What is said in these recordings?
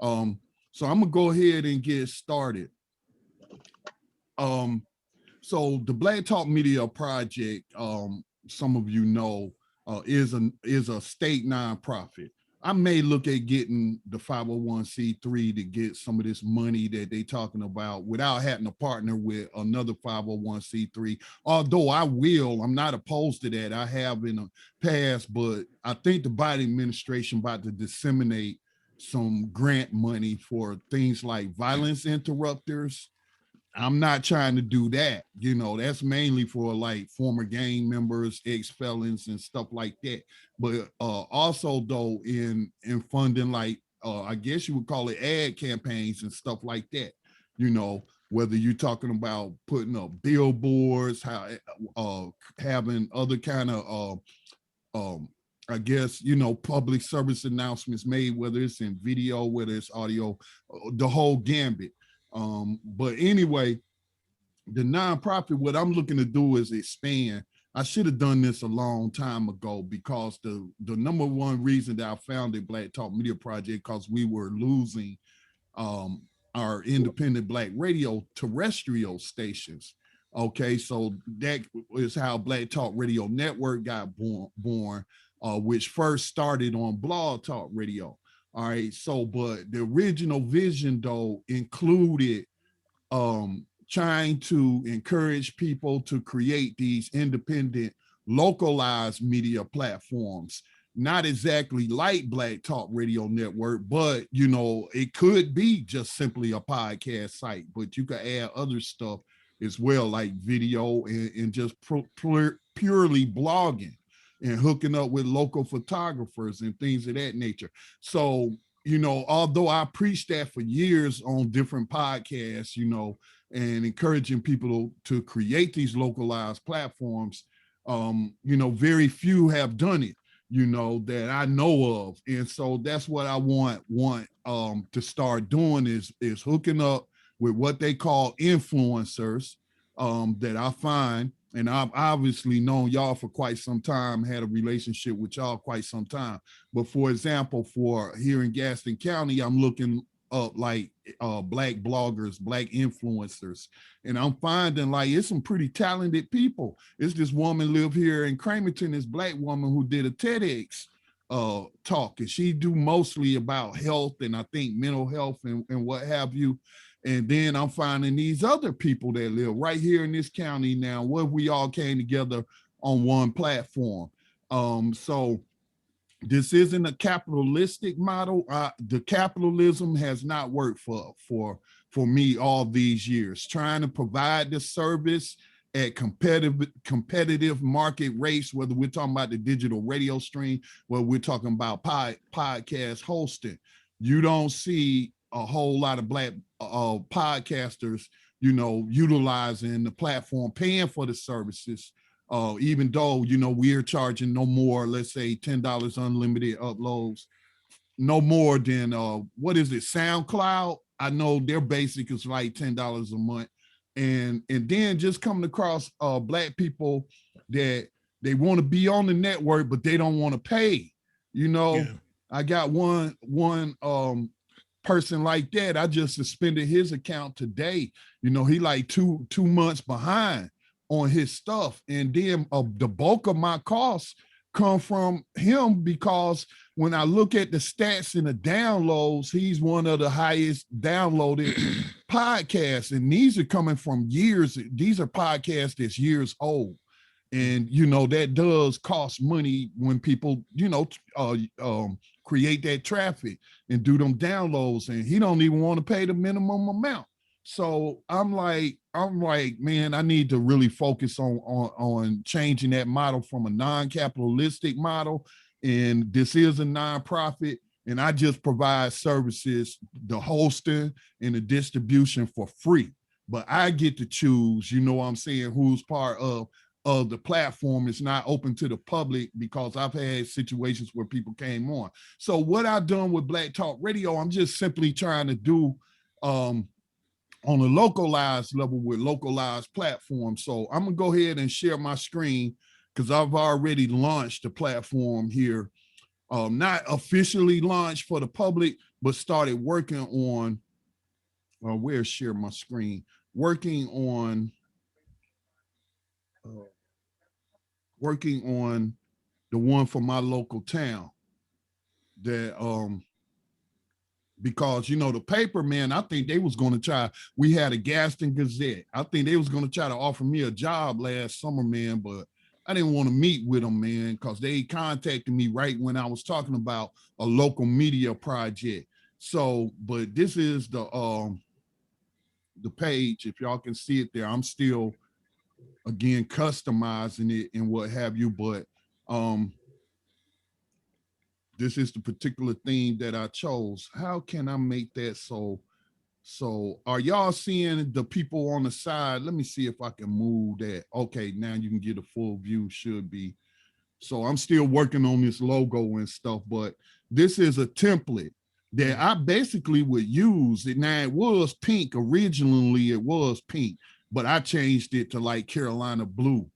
So I'm gonna go ahead and get started. So the Black Talk Media Project, some of you know, is a state nonprofit. I may look at getting the 501c3 to get some of this money that they talking about without having to partner with another 501c3. Although I'm not opposed to that. I have in the past, but I think the Biden administration about to disseminate some grant money for things like violence interrupters. I'm not trying to do that. That's mainly for like former gang members, ex-felons and stuff like that. But also though in funding like I guess you would call it ad campaigns and stuff like that. Whether you're talking about putting up billboards, how having other kind of I guess, public service announcements made, whether it's in video, whether it's audio, the whole gambit. But anyway, the nonprofit, what I'm looking to do is expand. I should have done this a long time ago because the number one reason that I founded Black Talk Media Project, because we were losing our independent Black radio terrestrial stations. Okay, so that is how Black Talk Radio Network got born, which first started on Blog Talk Radio. All right, so but the original vision though included trying to encourage people to create these independent, localized media platforms. Not exactly like Black Talk Radio Network, but it could be just simply a podcast site, but you could add other stuff as well, like video and just purely blogging and hooking up with local photographers and things of that nature. So, although I preached that for years on different podcasts, and encouraging people to create these localized platforms, very few have done it, that I know of. And so that's what I want to start doing is hooking up with what they call influencers that I find. And I've obviously known y'all for quite some time, had a relationship with y'all quite some time. But for example, for here in Gaston County, I'm looking up like Black bloggers, Black influencers. And I'm finding like it's some pretty talented people. It's this woman live here in Cramerton, this Black woman who did a TEDx talk, and she do mostly about health and I think mental health and what have you. And then I'm finding these other people that live right here in this county now, where we all came together on one platform. So this isn't a capitalistic model. The capitalism has not worked for me all these years. Trying to provide the service at competitive market rates, whether we're talking about the digital radio stream, whether we're talking about podcast hosting. You don't see a whole lot of Black podcasters, utilizing the platform, paying for the services. Even though, we're charging no more, let's say $10 unlimited uploads, no more than, what is it, SoundCloud? I know their basic is like $10 a month. And then just coming across Black people that they want to be on the network, but they don't want to pay. Yeah. I got one person like that. I just suspended his account today. He like two months behind on his stuff. And then the bulk of my costs come from him, because when I look at the stats and the downloads, he's one of the highest downloaded podcasts. And these are coming from years. These are podcasts that's years old. And, that does cost money when people, create that traffic and do them downloads. And he don't even want to pay the minimum amount. So I'm like, man, I need to really focus on changing that model from a non-capitalistic model. And this is a nonprofit, and I just provide services, the hosting and the distribution for free. But I get to choose, what I'm saying, who's part of the platform. Is not open to the public, because I've had situations where people came on. So what I've done with Black Talk Radio, I'm just simply trying to do on a localized level with localized platforms. So I'm gonna go ahead and share my screen, because I've already launched the platform here. Not officially launched for the public, but started working on, where's share my screen, working on, uh, working on the one for my local town that, because the paper, man, I think they was going to try. We had a Gaston Gazette. I think they was going to try to offer me a job last summer, man, but I didn't want to meet with them, man, because they contacted me right when I was talking about a local media project. So, but this is the page. If y'all can see it there, I'm still again customizing it and what have you, but this is the particular theme that I chose. How can I make that so are y'all seeing the people on the side? Let me see if I can move that. Okay, now you can get a full view, should be. So I'm still working on this logo and stuff, but this is a template that I basically would use. It now it was pink originally, it was pink, but I changed it to like Carolina blue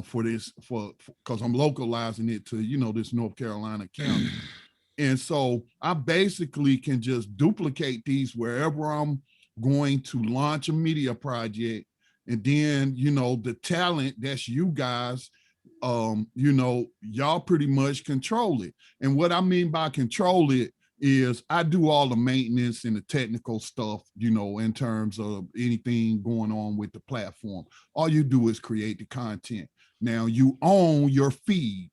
for this for because I'm localizing it to this North Carolina county. And so I basically can just duplicate these wherever I'm going to launch a media project. And then, the talent, that's you guys, y'all pretty much control it. And what I mean by control it is I do all the maintenance and the technical stuff, in terms of anything going on with the platform. All you do is create the content. Now you own your feed.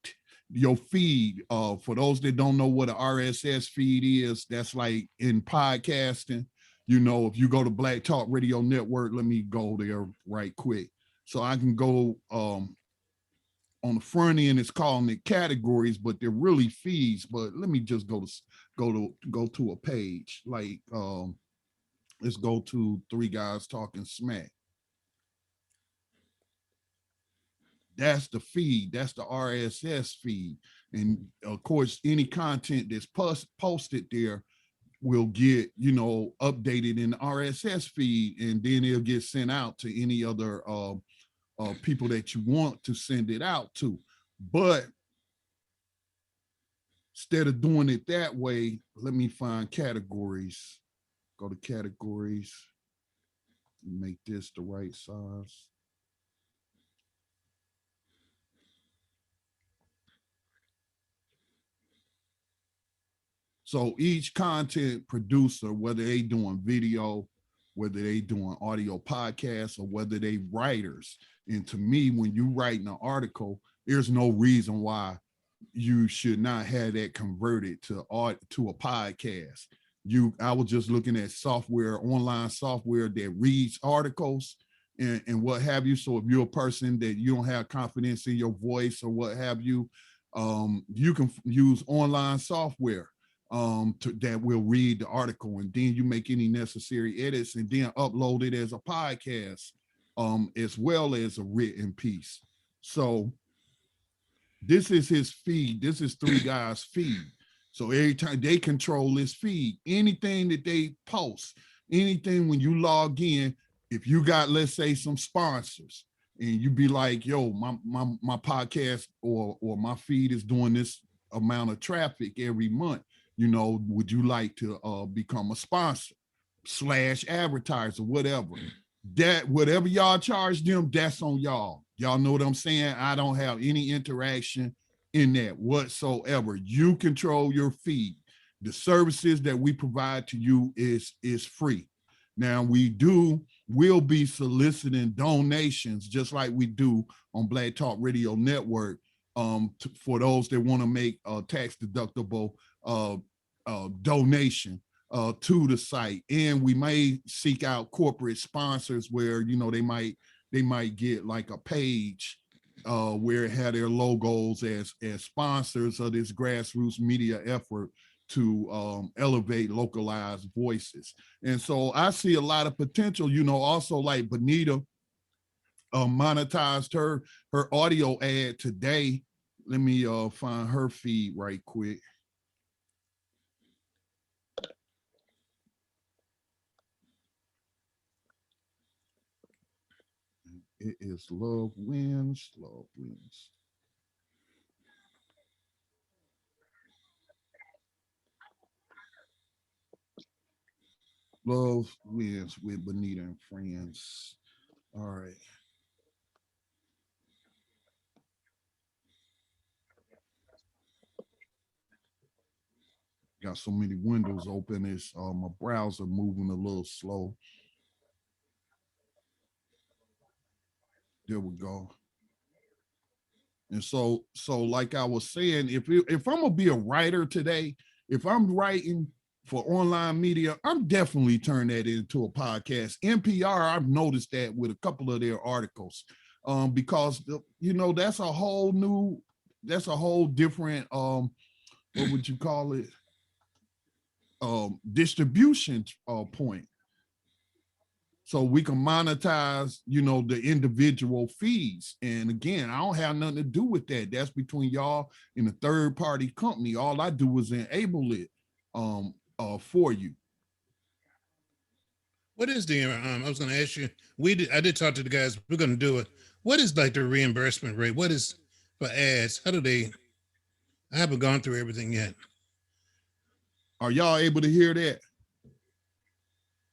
For those that don't know what an RSS feed is, that's like in podcasting. If you go to Black Talk Radio Network, let me go there right quick. So I can go on the front end, it's calling it categories, but they're really feeds. But let me just go to a page like let's go to Three Guys Talking Smack. That's the feed. That's the RSS feed. And of course, any content that's posted there will get, updated in the RSS feed, and then it'll get sent out to any other people that you want to send it out to. But instead of doing it that way, let me find categories. Go to categories, make this the right size. So each content producer, whether they doing video, whether they doing audio podcasts, or whether they writers, and to me, when you write an article, there's no reason why you should not have that converted to a podcast. I was just looking at software, online software that reads articles and what have you. So if you're a person that you don't have confidence in your voice or what have you, you can use online software that will read the article, and then you make any necessary edits and then upload it as a podcast, as well as a written piece. So this is his feed. This is Three Guys' feed. So every time they control this feed, anything that they post, anything when you log in, if you got, let's say, some sponsors, and you be like, yo, my podcast or my feed is doing this amount of traffic every month, would you like to become a sponsor / advertiser, whatever? That whatever y'all charge them, that's on y'all. Y'all know what I'm saying? I don't have any interaction in that whatsoever. You control your feed. The services that we provide to you is free. Now we'll be soliciting donations just like we do on Black Talk Radio Network, for those that want to make a tax deductible donation to the site. And we may seek out corporate sponsors where they might get like a page where it had their logos as sponsors of this grassroots media effort to elevate localized voices. And so I see a lot of potential, also like Benita monetized her audio ad today. Let me find her feed right quick. It is Love Wins, Love Wins. Love wins with Bonita and friends. All right. Got so many windows open. It's my browser moving a little slow. There we go. And so like I was saying, if I'm gonna be a writer today, if I'm writing for online media, I'm definitely turn that into a podcast. NPR, I've noticed that with a couple of their articles, because that's a whole different what would you call it, distribution point. So we can monetize, the individual fees. And again, I don't have nothing to do with that. That's between y'all and a third party company. All I do is enable it for you. What is the? I was going to ask you. I did talk to the guys. We're going to do it. What is like the reimbursement rate? What is for ads? How do they? I haven't gone through everything yet. Are y'all able to hear that?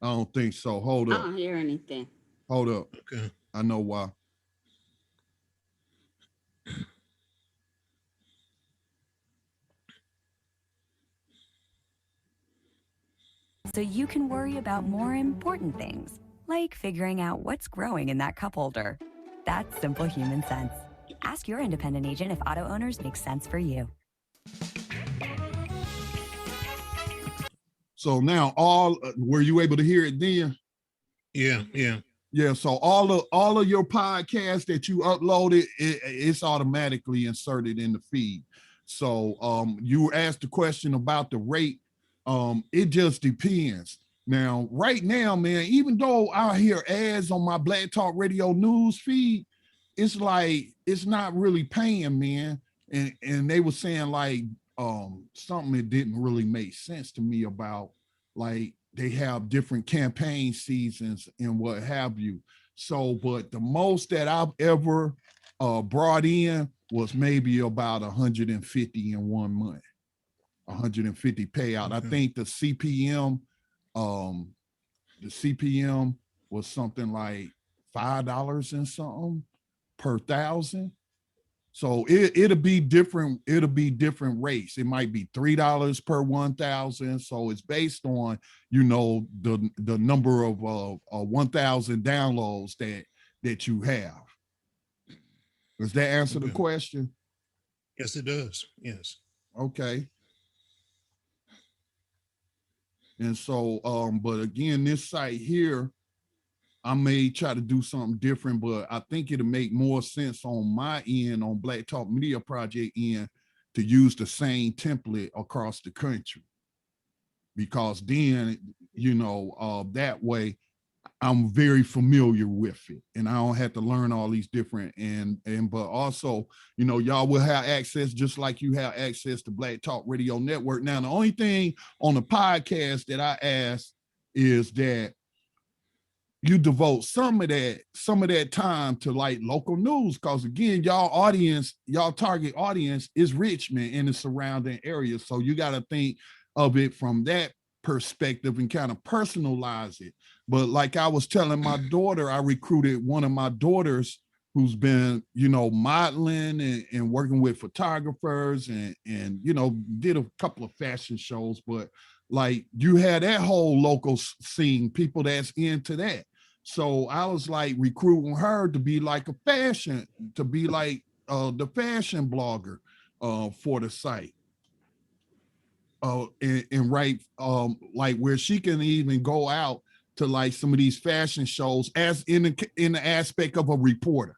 I don't think so. Hold up. I don't hear anything. Hold up. Okay. I know why. So you can worry about more important things, like figuring out what's growing in that cup holder. That's simple human sense. Ask your independent agent if auto owners make sense for you. So now were you able to hear it then? Yeah. Yeah, so all of your podcasts that you uploaded, it's automatically inserted in the feed. So you asked the question about the rate. It just depends. Now, right now, man, even though I hear ads on my Black Talk Radio news feed, it's like it's not really paying, man. And they were saying like something that didn't really make sense to me about like they have different campaign seasons and what have you. So, but the most that I've ever brought in was maybe about 150 in 1 month, 150 payout. I think the CPM was something like $5 and something per thousand. So it'll be different. It'll be different rates. It might be $3 per 1,000. So it's based on, the number of 1,000 downloads that you have. Does that answer the question? Yes, it does. Yes. Okay. And so, but again, this site here, I may try to do something different, but I think it'll make more sense on my end, on Black Talk Media Project end, to use the same template across the country. Because then, that way I'm very familiar with it and I don't have to learn all these different but also, y'all will have access just like you have access to Black Talk Radio Network. Now, the only thing on the podcast that I ask is that you devote some of that time to like local news, because again, y'all target audience is Richmond and the surrounding areas. So you got to think of it from that perspective and kind of personalize it. But like I was telling my daughter, I recruited one of my daughters who's been, modeling and working with photographers and did a couple of fashion shows. But like you had that whole local scene, people that's into that. So I was like recruiting her to be like the fashion blogger for the site. And write like where she can even go out to like some of these fashion shows as in the aspect of a reporter,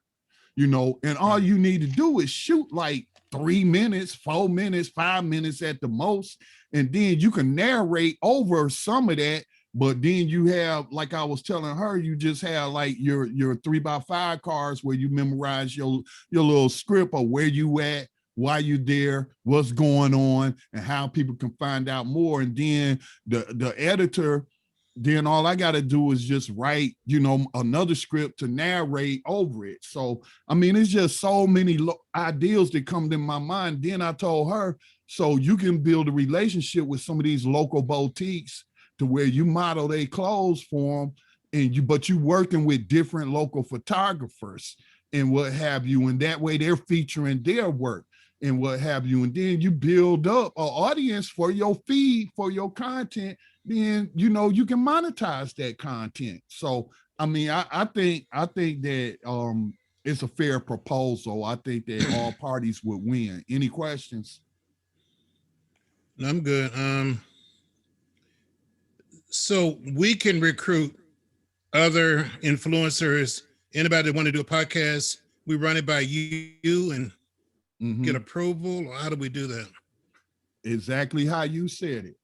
and all you need to do is shoot like 3 minutes, 4 minutes, 5 minutes at the most. And then you can narrate over some of that. But then you have, like I was telling her, you just have like your 3x5 cards where you memorize your little script of where you at, why you there, what's going on, and how people can find out more. And then the editor, then all I got to do is just write, another script to narrate over it. So, I mean, it's just so many ideas that come to my mind. Then I told her, so you can build a relationship with some of these local boutiques to where you model their clothes for them, but you working with different local photographers and what have you, and that way they're featuring their work and what have you, and then you build up an audience for your feed, for your content, then you know you can monetize that content. So I mean, I think that it's a fair proposal. I think that all parties would win. Any questions? No, I'm good. So we can recruit other influencers, anybody that want to do a podcast, we run it by you and get approval, or how do we do that? Exactly how you said it.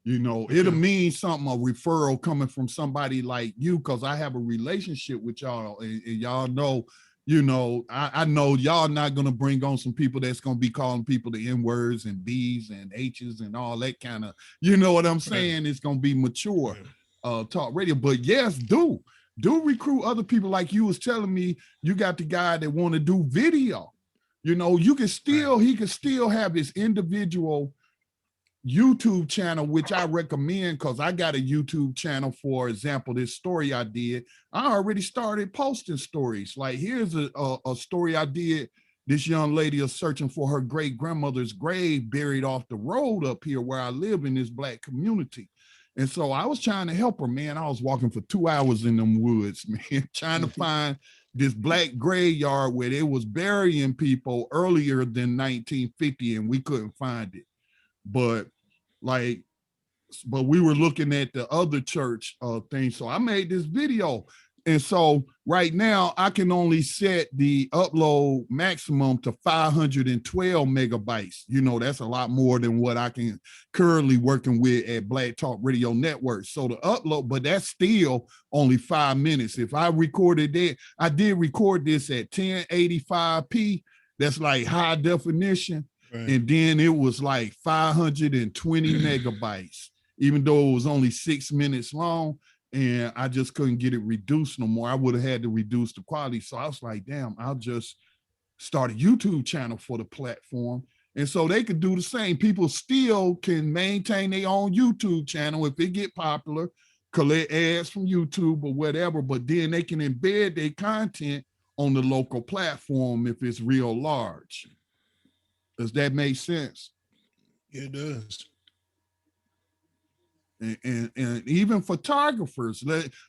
You know, it'll mean something, a referral coming from somebody like you, because I have a relationship with y'all, and y'all know, you know, I know y'all not going to bring on some people that's going to be calling people the N-words and B's and H's and all that kind of, you know what I'm saying? It's going to be mature talk radio. But yes, do recruit other people. Like you was telling me, you got the guy that want to do video. You know, you can still, he can still have his individual YouTube channel, which I recommend, because I got a YouTube channel. For example, this story I did, I already started posting stories. Like, here's a story I did. This young lady is searching for her great grandmother's grave buried off the road up here where I live in this Black community. And so I was trying to help her, man. I was walking for 2 hours in them woods, man, trying to find this Black graveyard where they was burying people earlier than 1950, and we couldn't find it. But we were looking at the other church thing. So I made this video. And so right now I can only set the upload maximum to 512 megabytes. You know, that's a lot more than what I can currently working with at Black Talk Radio Network. So the upload, but that's still only 5 minutes. If I recorded that, I did record this at 1085p. That's like high definition. Right. And then it was like 520 megabytes, even though it was only 6 minutes long, and I just couldn't get it reduced no more. I would have had to reduce the quality. So I was like, damn, I'll just start a YouTube channel for the platform. And so they could do the same. People still can maintain their own YouTube channel if it get popular, collect ads from YouTube or whatever, but then they can embed their content on the local platform if it's real large. Does that make sense? It does. And even photographers,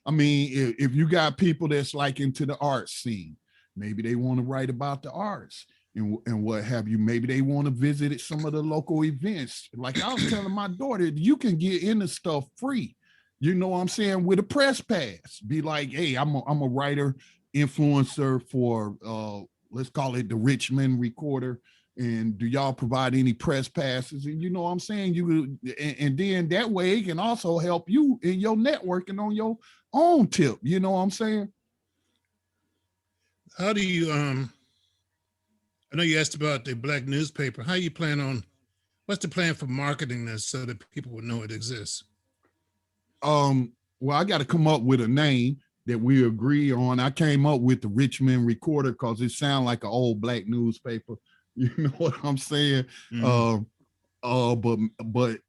I mean, if you got people that's like into the art scene, maybe they want to write about the arts and what have you. Maybe they want to visit some of the local events. Like I was telling my daughter, you can get into stuff free. You know what I'm saying? With a press pass. Be like, hey, I'm a writer, influencer for, let's call it the Richmond Recorder. And do y'all provide any press passes? And you know what I'm saying? And then that way it can also help you in your networking on your own tip. You know what I'm saying? How do you, I know you asked about the Black newspaper. How you plan on, what's the plan for marketing this so that people would know it exists? Well, I got to come up with a name that we agree on. I came up with the Richmond Recorder because it sounds like an old Black newspaper. You know what I'm saying? But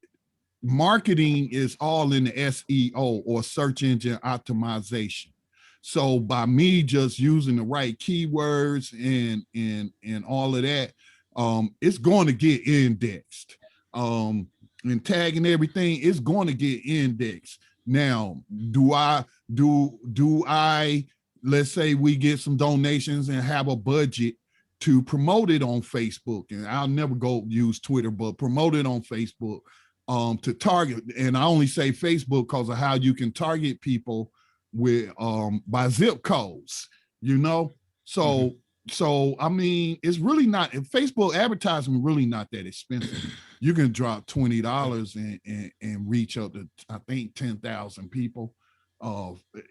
marketing is all in the SEO, or search engine optimization. So by me just using the right keywords and all of that, it's going to get indexed. And tagging everything, it's going to get indexed. Now, do I, let's say we get some donations and have a budget to promote it on Facebook, and I'll never go use Twitter, but promote it on Facebook to target. And I only say Facebook because of how you can target people with by zip codes, you know? So I mean, it's really not, Facebook advertising really not that expensive. You can drop $20 and reach up to, I think, 10,000 people.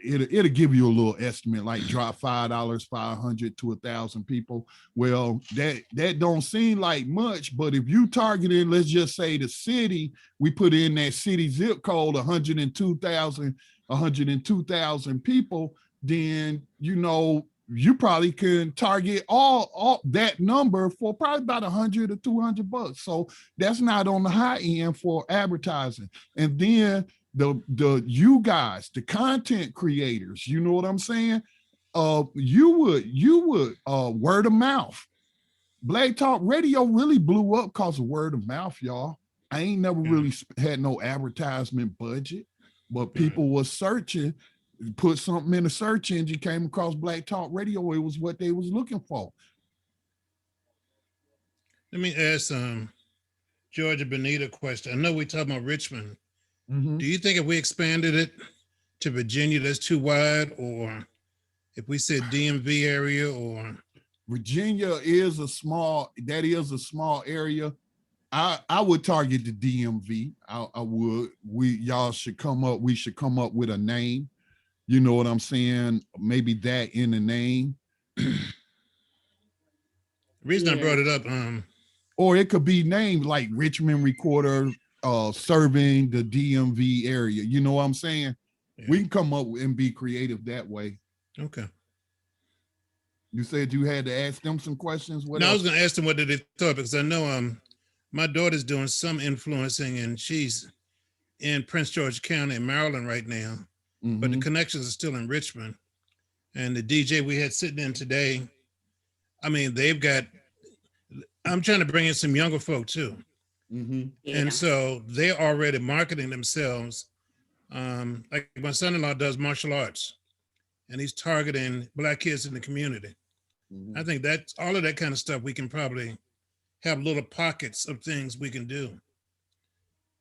It'll give you a little estimate, like drop $5, 500 to 1,000 people. Well, that don't seem like much, but if you targeting, let's just say the city, we put in that city zip code, 102,000 people, then, you know, you probably can target all that number for probably about $100 or $200. So that's not on the high end for advertising. And then you guys, the content creators, you know what I'm saying? You would word of mouth. Black Talk Radio really blew up because of word of mouth, y'all. I ain't never really had no advertisement budget, but people were searching, put something in a search engine, came across Black Talk Radio. It was what they was looking for. Let me ask Georgia Benita a question. I know we talking about Richmond. Do you think if we expanded it to Virginia, that's too wide, or if we said DMV area, or Virginia is a small area. I would target the DMV. I would. Y'all should come up. We should come up with a name. You know what I'm saying? Maybe that in the name. The reason I brought it up, or it could be named like Richmond Recorder serving the DMV area. You know what I'm saying? Yeah. We can come up and be creative that way. Okay. You said you had to ask them some questions. What else? I was going to ask them what did they thought, because I know my daughter's doing some influencing, and she's in Prince George County in Maryland right now, but the connections are still in Richmond. And the DJ we had sitting in today, I mean, I'm trying to bring in some younger folk too. And so they're already marketing themselves. Like my son-in-law does martial arts, and he's targeting Black kids in the community. I think that's all of that kind of stuff. We can probably have little pockets of things we can do.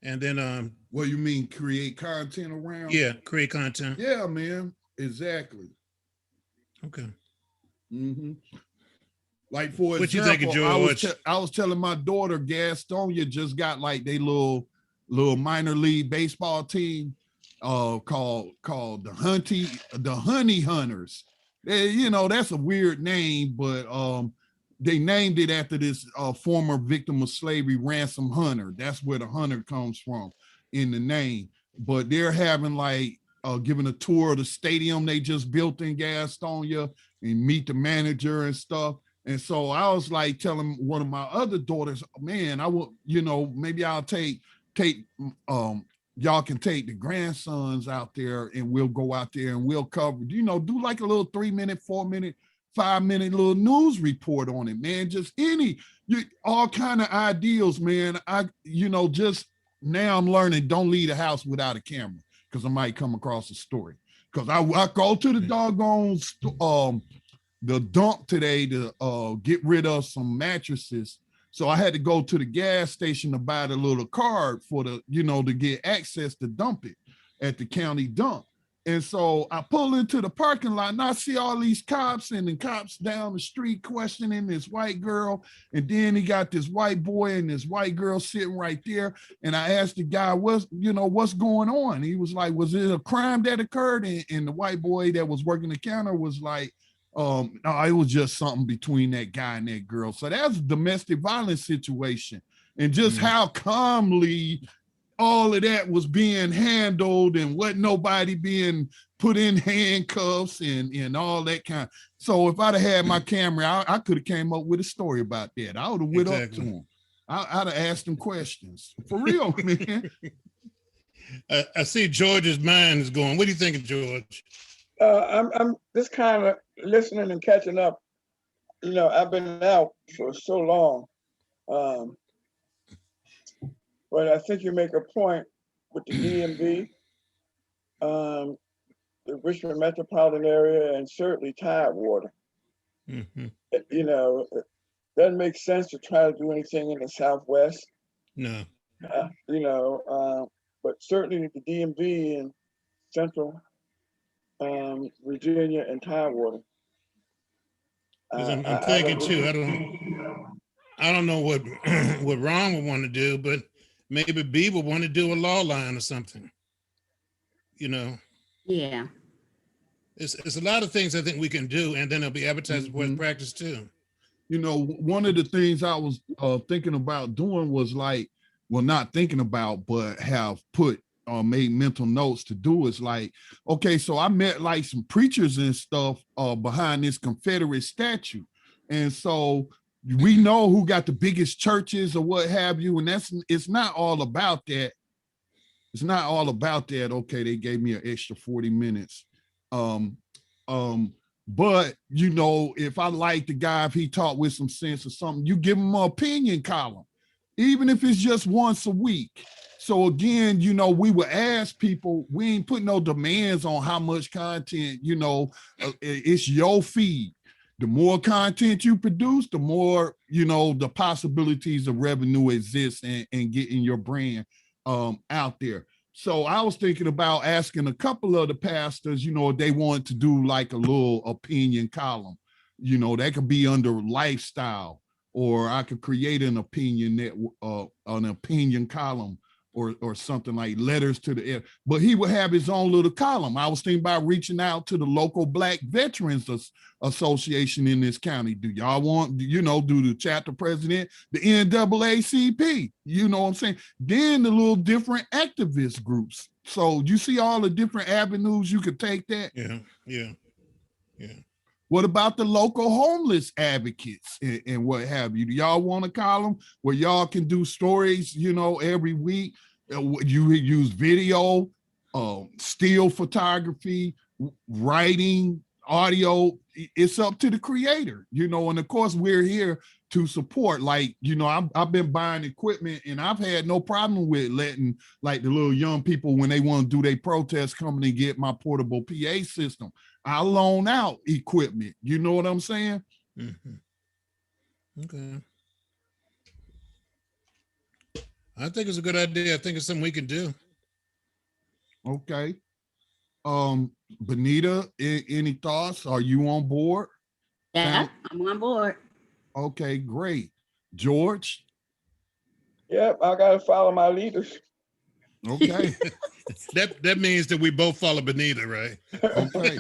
And then what you mean, create content around? Yeah, create content. Yeah, man, exactly. Okay. Like for what example, you thinking, George? I was telling my daughter Gastonia just got like they little minor league baseball team called the Honey Hunters. You know, that's a weird name, but they named it after this former victim of slavery, Ransom Hunter. That's where the hunter comes from in the name. But they're having like giving a tour of the stadium they just built in Gastonia and meet the manager and stuff. And so I was like telling one of my other daughters, man, I will, you know, maybe I'll take y'all can take the grandsons out there and we'll go out there and we'll cover, you know, do like a little 3-minute, 4-minute, 5-minute little news report on it, man. Just all kind of ideals, man. Just now I'm learning, don't leave the house without a camera because I might come across a story. Because I go to the doggone the dump today to get rid of some mattresses. So I had to go to the gas station to buy the little card for to get access to dump it at the county dump. And so I pull into the parking lot and I see all these cops and the cops down the street questioning this white girl. And then he got this white boy and this white girl sitting right there. And I asked the guy, what's going on? He was like, was it a crime that occurred? And the white boy that was working the counter was like, no, it was just something between that guy and that girl. So that's a domestic violence situation. And just how calmly all of that was being handled and wasn't nobody being put in handcuffs and all that kind. So if I'd have had my camera, I could have came up with a story about that. I would have went up to him. I'd have asked him questions. For real, man. I see George's mind is going. What do you think, George? I'm just kind of listening and catching up. You know, I've been out for so long. But I think you make a point with the DMV, the Richmond metropolitan area, and certainly Tidewater. You know, it doesn't make sense to try to do anything in the Southwest. No. But certainly the DMV and Central Virginia and Tidewater. I'm thinking too. I don't know what Ron would want to do, but maybe B would want to do a law line or something. You know. Yeah. It's a lot of things I think we can do, and then it'll be advertised for practice too. You know, one of the things I was thinking about doing was not thinking about, but have put made mental notes to do is like, okay, so I met like some preachers and stuff behind this Confederate statue. And so we know who got the biggest churches or what have you. And it's not all about that. it's not all about that. Okay, they gave me an extra 40 minutes. But you know, if I like the guy, if he talked with some sense or something, you give him an opinion column, even if it's just once a week. So again, you know, we would ask people, we ain't put no demands on how much content, you know, it's your feed. The more content you produce, the more, you know, the possibilities of revenue exist and getting your brand out there. So I was thinking about asking a couple of the pastors, you know, if they want to do like a little opinion column. You know, that could be under lifestyle, or I could create an opinion column or something like letters to the air. But he would have his own little column. I was thinking about reaching out to the local Black Veterans Association in this county. Do y'all want, you know, do the chapter president, the NAACP, you know what I'm saying? Then the little different activist groups. So you see all the different avenues you could take that. Yeah. What about the local homeless advocates and what have you? Do y'all want a column where y'all can do stories, you know, every week? You use video, still photography, writing, audio. It's up to the creator, you know, and of course we're here to support. Like, you know, I've been buying equipment and I've had no problem with letting like the little young people, when they want to do their protests, come and get my portable PA system. I loan out equipment. You know what I'm saying? Mm-hmm. Okay. I think it's a good idea. I think it's something we can do. Okay. Benita, any thoughts? Are you on board? Yeah, I'm on board. Okay, great. George? Yep, I gotta follow my leaders. Okay. That means that we both follow Benita, right? Okay.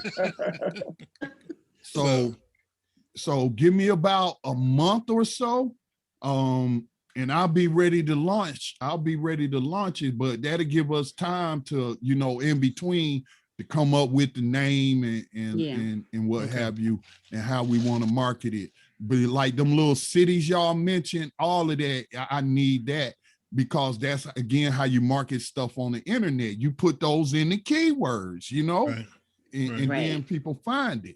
So give me about a month or so. And I'll be ready to launch. It, but that'll give us time to, you know, in between to come up with the name and what have you, and how we want to market it. But like them little cities y'all mentioned, all of that, I need that, because that's again how you market stuff on the internet. You put those in the keywords, you know, Right. And Right. then people find it.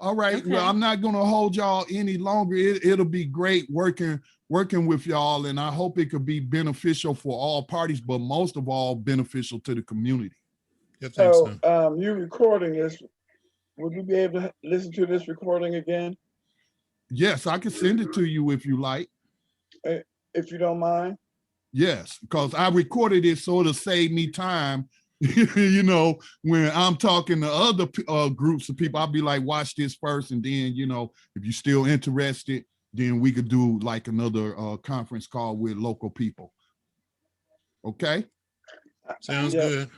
All right. Okay. Well, I'm not going to hold y'all any longer. It'll be great working with y'all, and I hope it could be beneficial for all parties, but most of all beneficial to the community. I think So you recording this, would you be able to listen to this recording again? Yes, I can send it to you if you like. If you don't mind. Yes, because I recorded it so it'll save me time. You know, when I'm talking to other groups of people, I'll be like, watch this first, and then, you know, if you're still interested, then we could do like another conference call with local people. Okay? sounds good.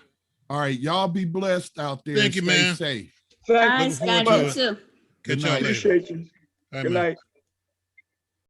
All right, y'all be blessed out there. Thank you, Stay man. safe. Thank Thanks, forward God, to you it. too. Catch y'all later. Appreciate you. All right, Good man. night.